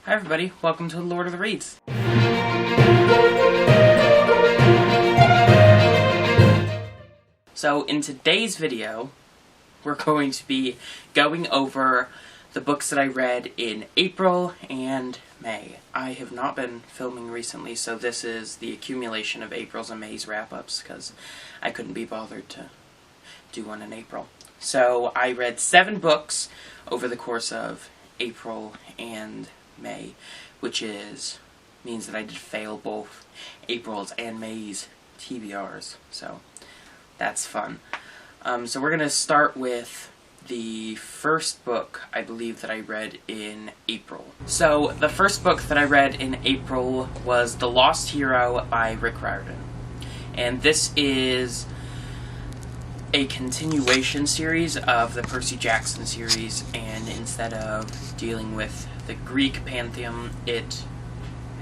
Hi everybody, welcome to the Lord of the Reads. So in today's video, we're going to be going over the books that I read in April and May. I have not been filming recently, so this is the accumulation of April's and May's wrap-ups, because I couldn't be bothered to do one in April. So I read 7 books over the course of April and May, which means that I did fail both April's and May's TBRs, so that's fun. So we're going to start with the first book, I believe, that I read in April. So the first book that I read in April was The Lost Hero by Rick Riordan. And this is a continuation series of the Percy Jackson series, and instead of dealing with the Greek pantheon, it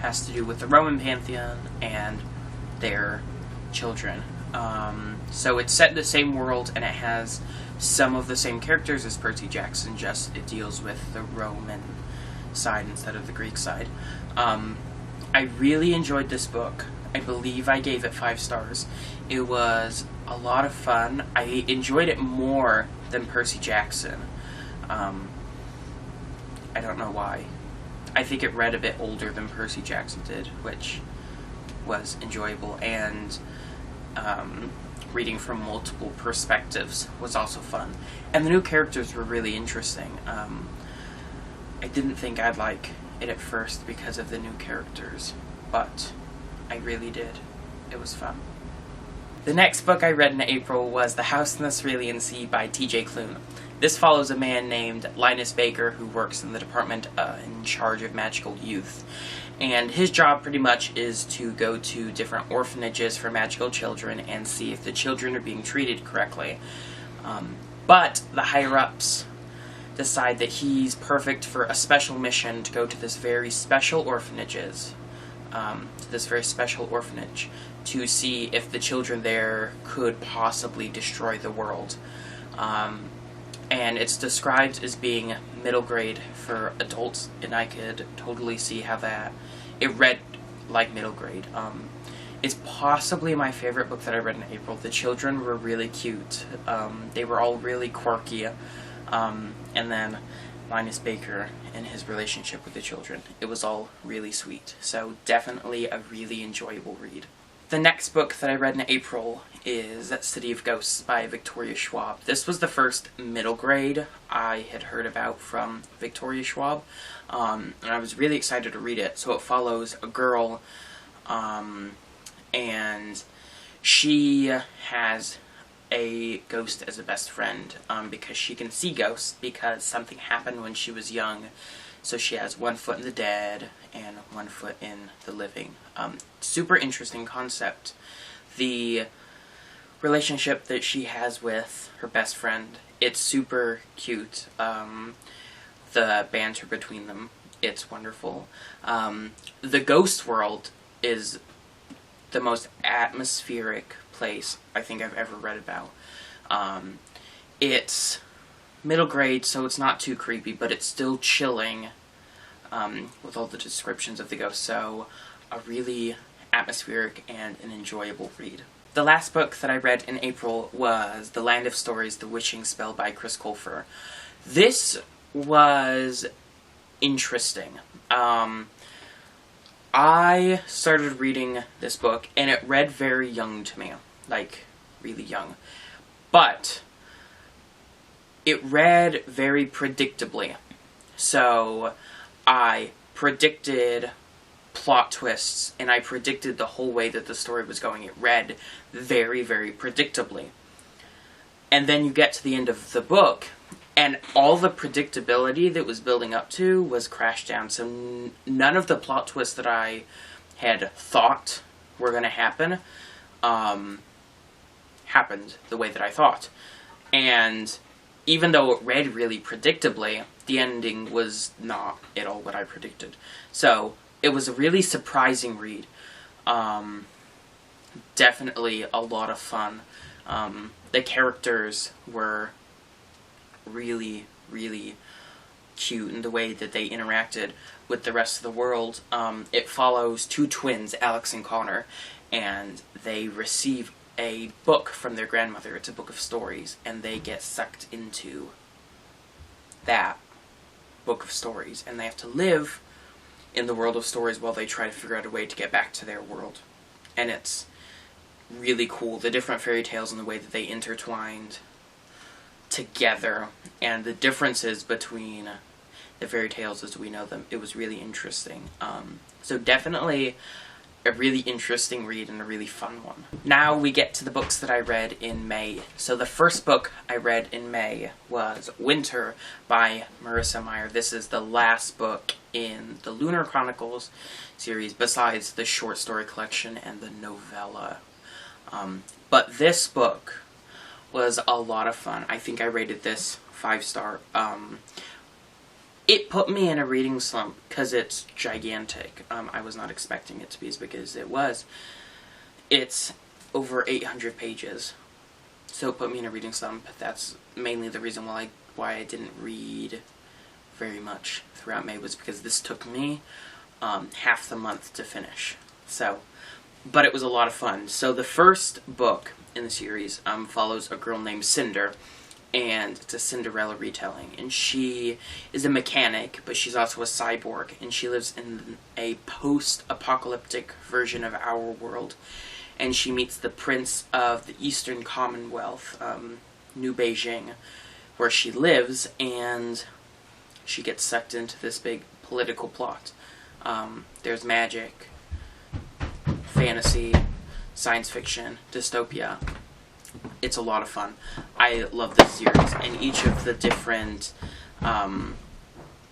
has to do with the Roman pantheon and their children. So it's set in the same world, and it has some of the same characters as Percy Jackson, just it deals with the Roman side instead of the Greek side. I really enjoyed this book. I believe I gave it 5 stars. It was a lot of fun. I enjoyed it more than Percy Jackson. I don't know why. I think it read a bit older than Percy Jackson did, which was enjoyable, and reading from multiple perspectives was also fun. And the new characters were really interesting. I didn't think I'd like it at first because of the new characters, but I really did. It was fun. The next book I read in April was The House in the Cerulean Sea by T.J. Klune. This follows a man named Linus Baker who works in the department in charge of magical youth. And his job pretty much is to go to different orphanages for magical children and see if the children are being treated correctly. But the higher-ups decide that he's perfect for a special mission to go to this very special orphanage to see if the children there could possibly destroy the world. And it's described as being middle grade for adults, and I could totally see how it read like middle grade. It's possibly my favorite book that I read in April. The children were really cute. They were all really quirky. And then Linus Baker and his relationship with the children. It was all really sweet. So definitely a really enjoyable read. The next book that I read in April is City of Ghosts by Victoria Schwab. This was the first middle grade I had heard about from Victoria Schwab, and I was really excited to read it. So it follows a girl, and she has a ghost as a best friend, because she can see ghosts because something happened when she was young. So she has one foot in the dead and one foot in the living. Super interesting concept. The relationship that she has with her best friend, it's super cute. The banter between them, it's wonderful. The ghost world is the most atmospheric place I think I've ever read about. It's middle grade, so it's not too creepy, but it's still chilling with all the descriptions of the ghosts, so a really atmospheric and an enjoyable read. The last book that I read in April was The Land of Stories, The Witching Spell by Chris Colfer. This was interesting. I started reading this book, and it read very young to me. Like, really young. But it read very predictably. So I predicted plot twists, and I predicted the whole way that the story was going. It read very, very predictably. And then you get to the end of the book, and all the predictability that was building up to was crashed down. So none of the plot twists that I had thought were going to happen happened the way that I thought. And even though it read really predictably, the ending was not at all what I predicted. So it was a really surprising read. Definitely a lot of fun. The characters were really, really cute in the way that they interacted with the rest of the world. It follows two twins, Alex and Connor, and they receive a book from their grandmother. It's a book of stories, and they get sucked into that book of stories, and they have to live in the world of stories while they try to figure out a way to get back to their world. And it's really cool, the different fairy tales and the way that they intertwined together, and the differences between the fairy tales as we know them. It was really interesting. So definitely a really interesting read and a really fun one. Now we get to the books that I read in May. So the first book I read in May was Winter by Marissa Meyer. This is the last book in the Lunar Chronicles series, besides the short story collection and the novella. But this book was a lot of fun. I think I rated this 5-star. It put me in a reading slump because it's gigantic. I was not expecting it to be as big as it was. It's over 800 pages. So it put me in a reading slump. That's mainly the reason why I didn't read very much throughout May, was because this took me half the month to finish. But it was a lot of fun. So the first book in the series follows a girl named Cinder, and it's a Cinderella retelling. And she is a mechanic, but she's also a cyborg, and she lives in a post-apocalyptic version of our world. And she meets the Prince of the Eastern Commonwealth, New Beijing, where she lives, and she gets sucked into this big political plot. There's magic, fantasy, science fiction, dystopia. It's a lot of fun. I love this series, and each of the different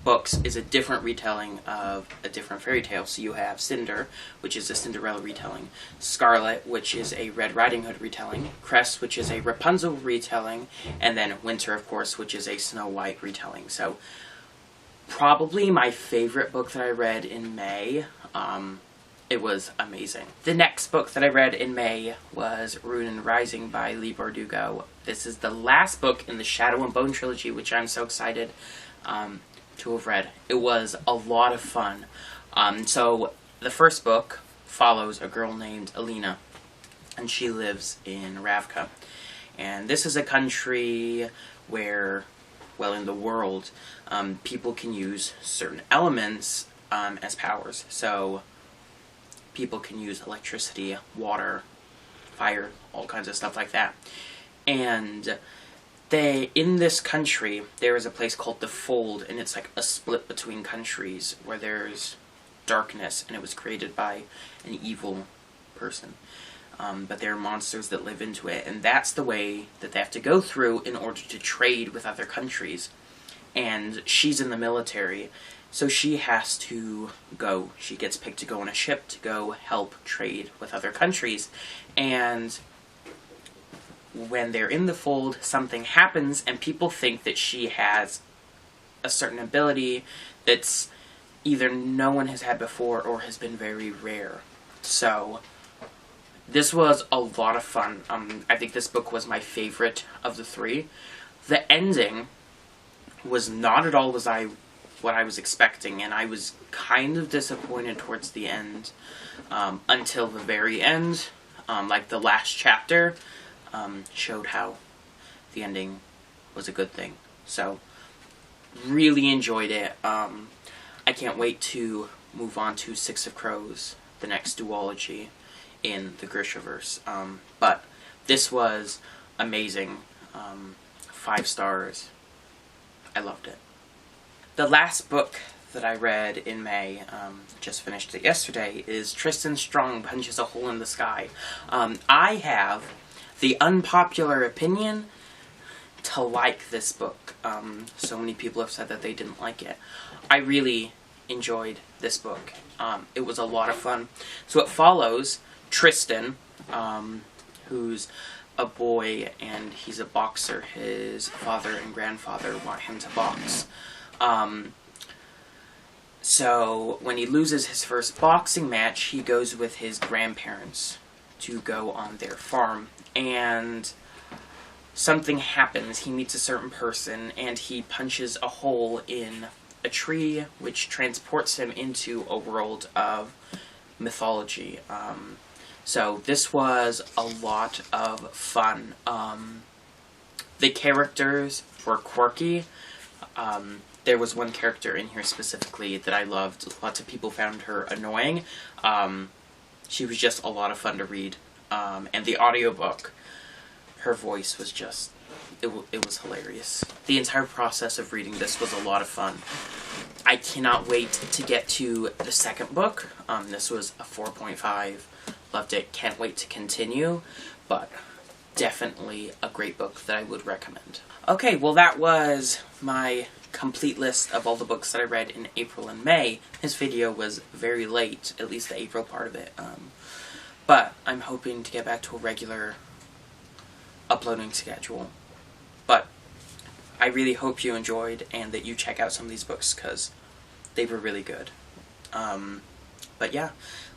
books is a different retelling of a different fairy tale. So you have Cinder, which is a Cinderella retelling, Scarlet, which is a Red Riding Hood retelling, Cress, which is a Rapunzel retelling, and then Winter, of course, which is a Snow White retelling. So probably my favorite book that I read in May. It was amazing. The next book that I read in May was Rune and Rising by Leigh Bardugo. This is the last book in the Shadow and Bone trilogy, which I'm so excited to have read. It was a lot of fun. So the first book follows a girl named Alina, and she lives in Ravka. And this is a country where, well, in the world, people can use certain elements as powers. So people can use electricity, water, fire, all kinds of stuff like that. And in this country, there is a place called the Fold, and it's like a split between countries where there's darkness, and it was created by an evil person. But there are monsters that live into it, and that's the way that they have to go through in order to trade with other countries. And she's in the military, so she has to go. She gets picked to go on a ship to go help trade with other countries. And when they're in the Fold, something happens, and people think that she has a certain ability that's either no one has had before or has been very rare. So this was a lot of fun. I think this book was my favorite of the three. The ending was not at all what I was expecting, and I was kind of disappointed towards the end, until the very end. Like the last chapter showed how the ending was a good thing. So really enjoyed it. I can't wait to move on to Six of Crows, the next duology in the Grishaverse. But this was amazing. 5 stars. I loved it. The last book that I read in May, just finished it yesterday, is Tristan Strong Punches a Hole in the Sky. I have the unpopular opinion to like this book. So many people have said that they didn't like it. I really enjoyed this book. It was a lot of fun. So it follows Tristan, who's a boy, and he's a boxer. His father and grandfather want him to box. So when he loses his first boxing match, he goes with his grandparents to go on their farm. And something happens. He meets a certain person, and he punches a hole in a tree, which transports him into a world of mythology. So this was a lot of fun. The characters were quirky. There was one character in here specifically that I loved. Lots of people found her annoying. She was just a lot of fun to read. And the audiobook, her voice was just, it was hilarious. The entire process of reading this was a lot of fun. I cannot wait to get to the second book. This was a 4.5. Loved it. Can't wait to continue. But definitely a great book that I would recommend. Okay, well that was my complete list of all the books that I read in April and May. This video was very late, at least the April part of it. But I'm hoping to get back to a regular uploading schedule. But I really hope you enjoyed and that you check out some of these books because they were really good. But yeah,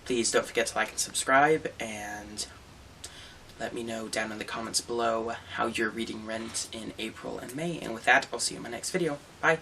please don't forget to like and subscribe, and let me know down in the comments below how you're reading Rent in April and May. And with that, I'll see you in my next video. Bye!